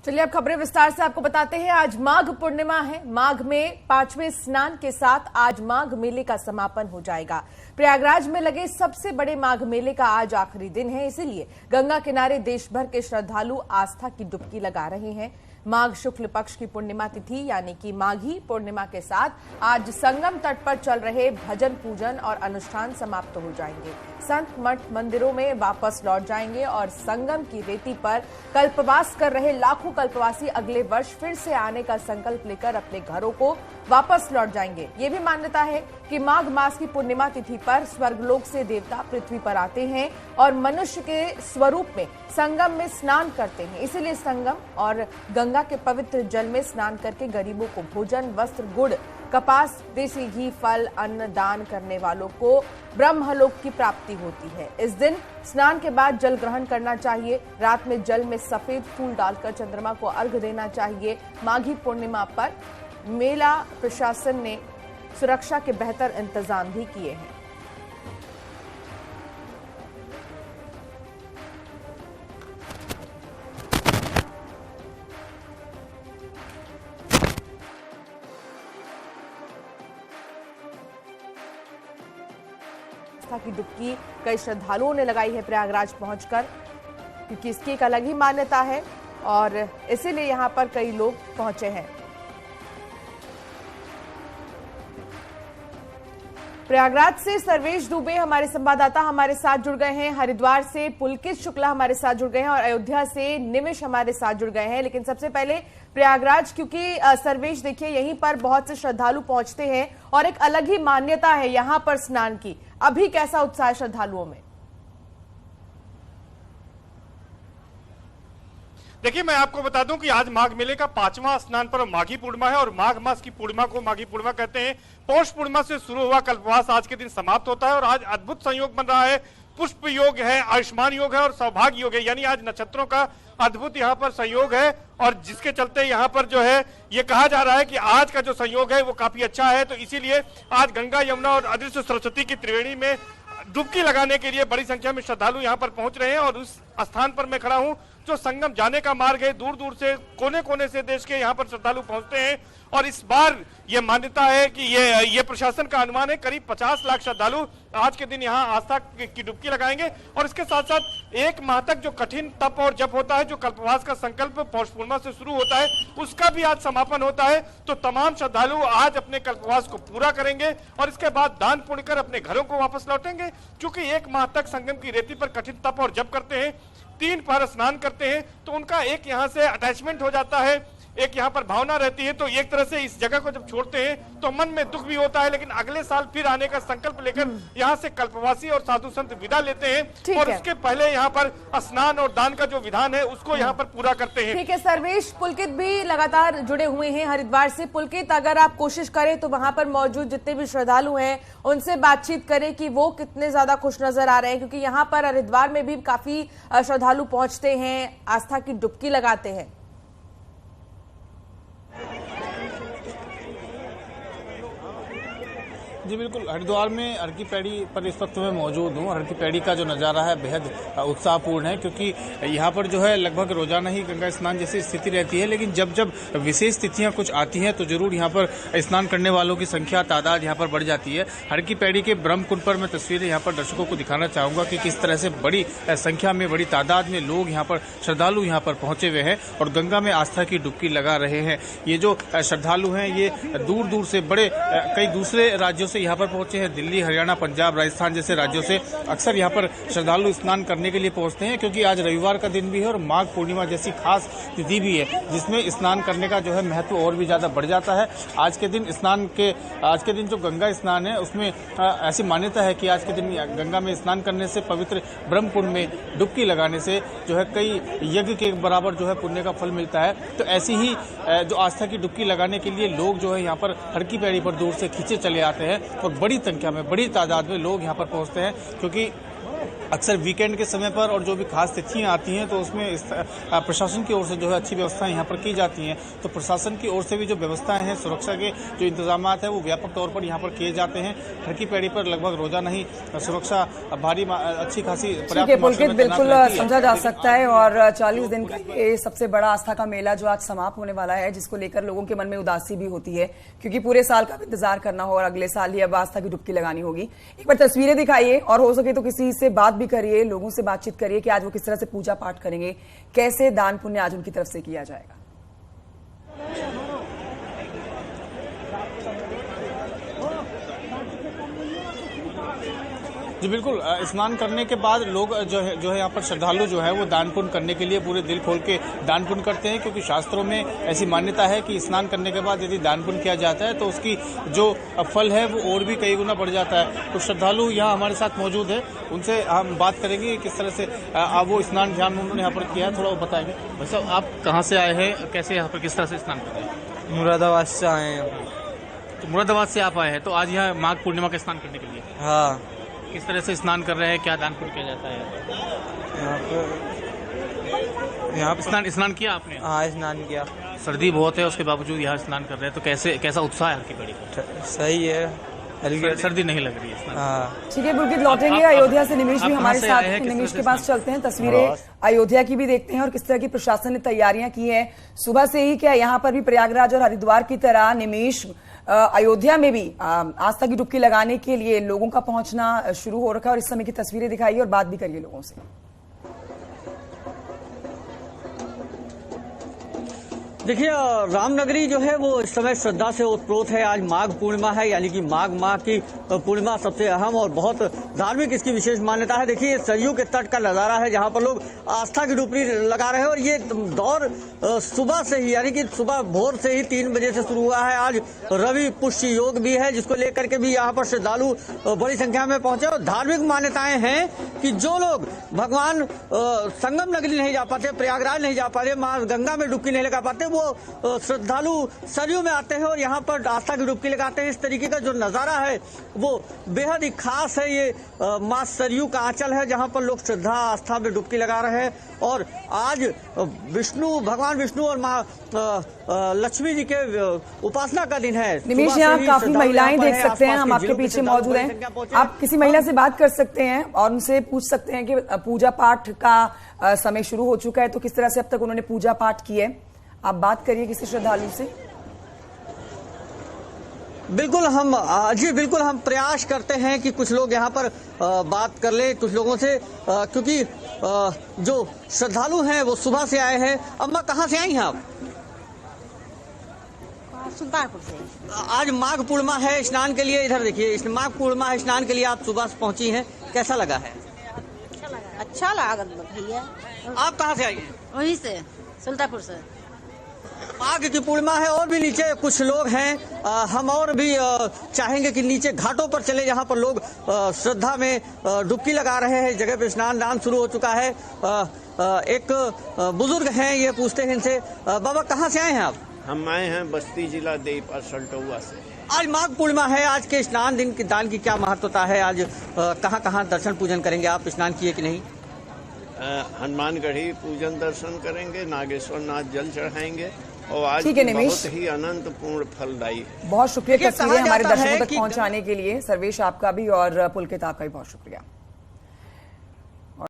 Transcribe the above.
चलिए अब खबरें विस्तार से आपको बताते हैं। आज माघ पूर्णिमा है। माघ में 5वें स्नान के साथ आज माघ मेले का समापन हो जाएगा। प्रयागराज में लगे सबसे बड़े माघ मेले का आज आखिरी दिन है, इसीलिए गंगा किनारे देश भर के श्रद्धालु आस्था की डुबकी लगा रहे हैं। माघ शुक्ल पक्ष की पूर्णिमा तिथि यानी कि माघी पूर्णिमा के साथ आज संगम तट पर चल रहे भजन पूजन और अनुष्ठान समाप्त हो जाएंगे। संत मठ मंदिरों में वापस लौट जाएंगे और संगम की रेती पर कल्पवास कर रहे लाखों कल्पवासी अगले वर्ष फिर से आने का संकल्प लेकर अपने घरों को वापस लौट जाएंगे। ये भी मान्यता है कि माघ मास की पूर्णिमा तिथि पर स्वर्गलोक से देवता पृथ्वी पर आते हैं और मनुष्य के स्वरूप में संगम में स्नान करते हैं। इसीलिए संगम और गंगा के पवित्र जल में स्नान करके गरीबों को भोजन, वस्त्र, गुड़, कपास, देसी घी, फल, अन्न दान करने वालों को ब्रह्मलोक की प्राप्ति होती है। इस दिन स्नान के बाद जल ग्रहण करना चाहिए। रात में जल में सफेद फूल डालकर चंद्रमा को अर्घ्य देना चाहिए। माघी पूर्णिमा पर मेला प्रशासन ने सुरक्षा के बेहतर इंतजाम भी किए हैं। की डुबकी कई श्रद्धालुओं ने लगाई है प्रयागराज पहुंचकर, क्योंकि इसकी एक अलग ही मान्यता है और इसीलिए यहां पर कई लोग पहुंचे हैं। प्रयागराज से सर्वेश दुबे हमारे संवाददाता हमारे साथ जुड़ गए हैं। हरिद्वार से पुलकित शुक्ला हमारे साथ जुड़ गए हैं और अयोध्या से निमिष हमारे साथ जुड़ गए हैं। लेकिन सबसे पहले प्रयागराज, क्योंकि सर्वेश देखिए यहीं पर बहुत से श्रद्धालु पहुंचते हैं और एक अलग ही मान्यता है यहां पर स्नान की। अभी कैसा उत्साह है श्रद्धालुओं में? देखिए, मैं आपको बता दूं कि आज माघ मेले का 5वां स्नान पर्व माघी पूर्णिमा है और माघ मास की पूर्णिमा को माघी पूर्णिमा कहते हैं। पौष पूर्णिमा से शुरू हुआ कल्पवास आज के दिन समाप्त होता है और आज अद्भुत संयोग बन रहा है। पुष्प योग है, आयुष्मान योग है और सौभाग्य योग है, यानी आज नक्षत्रों का अद्भुत यहाँ पर संयोग है और जिसके चलते यहाँ पर जो है ये कहा जा रहा है कि आज का जो संयोग है वो काफी अच्छा है। तो इसीलिए आज गंगा, यमुना और अदृश्य सरस्वती की त्रिवेणी में डुबकी लगाने के लिए बड़ी संख्या में श्रद्धालु यहाँ पर पहुंच रहे हैं। और उस स्थान पर मैं खड़ा हूं जो संगम जाने का मार्ग है। दूर दूर से, कोने कोने से देश के यहाँ पर श्रद्धालु पहुंचते हैं और इस बार ये मान्यता है कि ये प्रशासन का अनुमान है करीब 50 लाख श्रद्धालु आज के दिन यहाँ आस्था की डुबकी लगाएंगे। और इसके साथ साथ एक माह तक जो कठिन तप और जप होता है, जो कल्पवास का संकल्प पौष पूर्णिमा से शुरू होता है, उसका भी आज समापन होता है। तो तमाम श्रद्धालु आज अपने कल्पवास को पूरा करेंगे और इसके बाद दान पुण्य कर अपने घरों को वापस लौटेंगे। क्योंकि एक माह तक संगम की रेती पर कठिन तप और जप करते हैं, 3 पहर स्नान करते हैं, तो उनका एक यहाँ से अटैचमेंट हो जाता है, एक यहाँ पर भावना रहती है। तो एक तरह से इस जगह को जब छोड़ते हैं तो मन में दुख भी होता है, लेकिन अगले साल फिर आने का संकल्प लेकर यहाँ से कल्पवासी और साधु संत विदा लेते हैं और उसके पहले यहाँ पर स्नान और दान का जो विधान है उसको यहाँ पर पूरा करते हैं। ठीक है सर्वेश, पुलकित भी लगातार जुड़े हुए हैं हरिद्वार से। पुलकित, अगर आप कोशिश करें तो वहां पर मौजूद जितने भी श्रद्धालु हैं उनसे बातचीत करें कि वो कितने ज्यादा खुश नजर आ रहे हैं, क्योंकि यहाँ पर हरिद्वार में भी काफी श्रद्धालु पहुंचते हैं, आस्था की डुबकी लगाते हैं। जी बिल्कुल, हरिद्वार में हर की पैड़ी पर इस वक्त मैं मौजूद हूँ। हर की पैड़ी का जो नज़ारा है बेहद उत्साहपूर्ण है, क्योंकि यहाँ पर जो है लगभग रोजाना ही गंगा स्नान जैसी स्थिति रहती है। लेकिन जब जब विशेष तिथियाँ कुछ आती हैं तो जरूर यहाँ पर स्नान करने वालों की संख्या, तादाद यहाँ पर बढ़ जाती है। हर की पैड़ी के ब्रह्मकुंड पर मैं तस्वीरें यहाँ पर दर्शकों को दिखाना चाहूँगा कि किस तरह से बड़ी संख्या में, बड़ी तादाद में लोग यहाँ पर, श्रद्धालु यहाँ पर पहुंचे हुए हैं और गंगा में आस्था की डुबकी लगा रहे हैं। ये जो श्रद्धालु हैं ये दूर दूर से, बड़े कई दूसरे राज्यों से यहाँ पर पहुंचे हैं। दिल्ली, हरियाणा, पंजाब, राजस्थान जैसे राज्यों से अक्सर यहाँ पर श्रद्धालु स्नान करने के लिए पहुंचते हैं, क्योंकि आज रविवार का दिन भी है और माघ पूर्णिमा जैसी खास तिथि भी है जिसमें स्नान करने का जो है महत्व और भी ज्यादा बढ़ जाता है। आज के दिन जो गंगा स्नान है उसमें ऐसी मान्यता है कि आज के दिन गंगा में स्नान करने से, पवित्र ब्रह्मकुंड में डुबकी लगाने से जो है कई यज्ञ के बराबर जो है पुण्य का फल मिलता है। तो ऐसी ही जो आस्था की डुबकी लगाने के लिए लोग जो है यहाँ पर हर की पैड़ी पर दूर से खींचे चले आते हैं और बड़ी संख्या में, बड़ी तादाद में लोग यहाँ पर पहुंचते हैं, क्योंकि अक्सर वीकेंड के समय पर और जो भी खास तिथियां आती हैं तो उसमें प्रशासन की ओर से जो है अच्छी व्यवस्थाएं यहाँ पर की जाती हैं। तो प्रशासन की ओर से भी जो व्यवस्थाएं हैं, सुरक्षा के जो इंतजाम हैं वो व्यापक तौर पर यहाँ पर किए जाते हैं। हरकी पैड़ी पर लगभग रोजाना ही सुरक्षा भारी अच्छी खासी पुलकित बिल्कुल समझा जा सकता है। और 40 दिन का ये सबसे बड़ा आस्था का मेला जो आज समाप्त होने वाला है, जिसको लेकर लोगों के मन में उदासी भी होती है क्योंकि पूरे साल का इंतजार करना हो और अगले साल ही अब आस्था की डुबकी लगानी होगी। एक बार तस्वीरें दिखाइए और हो सके तो किसी से बात भी करिए, लोगों से बातचीत करिए कि आज वो किस तरह से पूजा पाठ करेंगे, कैसे दान पुण्य आज उनकी तरफ से किया जाएगा। जी बिल्कुल, स्नान करने के बाद लोग जो है यहाँ पर श्रद्धालु जो है वो दान पुण्य करने के लिए पूरे दिल खोल के दान पुण्य करते हैं, क्योंकि शास्त्रों में ऐसी मान्यता है कि स्नान करने के बाद यदि दान पुण्य किया जाता है तो उसकी जो फल है वो और भी कई गुना बढ़ जाता है। तो श्रद्धालु यहाँ हमारे साथ मौजूद है, उनसे हम बात करेंगे किस तरह से वो स्नान ध्यान उन्होंने यहाँ पर किया है, थोड़ा वो बताएंगे। वैसे आप कहाँ से आए हैं, कैसे यहाँ पर किस तरह से स्नान कर रहे हैं? मुरादाबाद से आए हैं। तो मुरादाबाद से आप आए हैं, तो आज यहाँ माघ पूर्णिमा का स्नान करने के लिए? हाँ। किस तरह से स्नान कर रहे हैं, क्या दान पुण्य किया जाता है यहाँ पर? स्नान किया आपने? हाँ, स्नान किया। सर्दी बहुत है उसके बावजूद यहाँ स्नान कर रहे हैं, तो कैसा उत्साह है हरकी पैड़ी का? सही है, सर्दी नहीं लग रही है। हाँ ठीक है, पुलकित लौटेंगे अयोध्या से। निमिष भी हमारे साथ हैं, निमिष के पास चलते हैं, तस्वीरें अयोध्या की भी देखते हैं और किस तरह की प्रशासन ने तैयारियां की हैं सुबह से ही। क्या यहाँ पर भी प्रयागराज और हरिद्वार की तरह निमिष अयोध्या में भी आस्था की डुबकी लगाने के लिए लोगों का पहुंचना शुरू हो रखा है? और इस समय की तस्वीरें दिखाइए और बात भी करिए लोगों से। देखिए, रामनगरी जो है वो इस समय श्रद्धा से ओतप्रोत है। आज माघ पूर्णिमा है, यानी कि माघ माह की पूर्णिमा सबसे अहम और बहुत धार्मिक इसकी विशेष मान्यता है। देखिए, सरयू के तट का नजारा है जहां पर लोग आस्था की डुबकी लगा रहे हैं और ये दौर सुबह से ही, यानी कि सुबह भोर से ही 3 बजे से शुरू हुआ है। आज रवि पुष्य योग भी है, जिसको लेकर के भी यहाँ पर श्रद्धालु बड़ी संख्या में पहुंचे। और धार्मिक मान्यताएं हैं कि जो लोग भगवान संगम नगरी नहीं जा पाते, प्रयागराज नहीं जा पाते, माँ गंगा में डुबकी नहीं लगा पाते, वो श्रद्धालु सरयू में आते हैं और यहाँ पर आस्था की डुबकी लगाते हैं। इस तरीके का जो नजारा है वो बेहद ही खास है। ये माँ सरयू का आंचल है जहाँ पर लोग श्रद्धा आस्था में डुबकी लगा रहे हैं। और आज भगवान विष्णु और माँ लक्ष्मी जी के उपासना का दिन है। निमिष, यहाँ काफी महिलाएं देख सकते हैं, हम आपके पीछे मौजूद हैं। आप किसी महिला से बात कर सकते हैं और उनसे पूछ सकते हैं कि पूजा पाठ का समय शुरू हो चुका है, तो किस तरह से अब तक उन्होंने पूजा पाठ की है। आप बात करिए किसी श्रद्धालु से। बिल्कुल हम प्रयास करते हैं कि कुछ लोग यहाँ पर बात कर ले कुछ लोगों से, क्योंकि जो श्रद्धालु हैं वो सुबह से आए हैं। अम्मा, कहाँ से आई हैं आप? सुल्तानपुर से। आज माघ पूर्णिमा है, स्नान के लिए इधर देखिए, माघ पूर्णिमा है, स्नान के लिए आप सुबह से पहुंची हैं, कैसा लगा है? अच्छा लगा भैया। आप कहाँ से आई हैं? वहीं से, सुल्तानपुर से। माघ की पूर्णिमा है और भी नीचे कुछ लोग हैं, हम और भी चाहेंगे कि नीचे घाटों पर चले जहां पर लोग श्रद्धा में डुबकी लगा रहे हैं। जगह पे स्नान दान शुरू हो चुका है। एक बुजुर्ग हैं, ये पूछते हैं इनसे, बाबा कहाँ से आए हैं आप? हम आए हैं बस्ती जिला देवपाल सल्टौआ से। आज माघ पूर्णिमा है, आज के स्नान दिन की दान की क्या महत्वता है? आज कहाँ दर्शन पूजन करेंगे आप? स्नान किए कि नहीं? हनुमानगढ़ी पूजन दर्शन करेंगे, नागेश्वर नाथ जल चढ़ाएंगे और आज बहुत ही अनंतपूर्ण फलदायी है। बहुत शुक्रिया तस्वीरें हमारे दर्शकों तक पहुंचाने के लिए। सर्वेश आपका भी और पुलकित आपका भी बहुत शुक्रिया।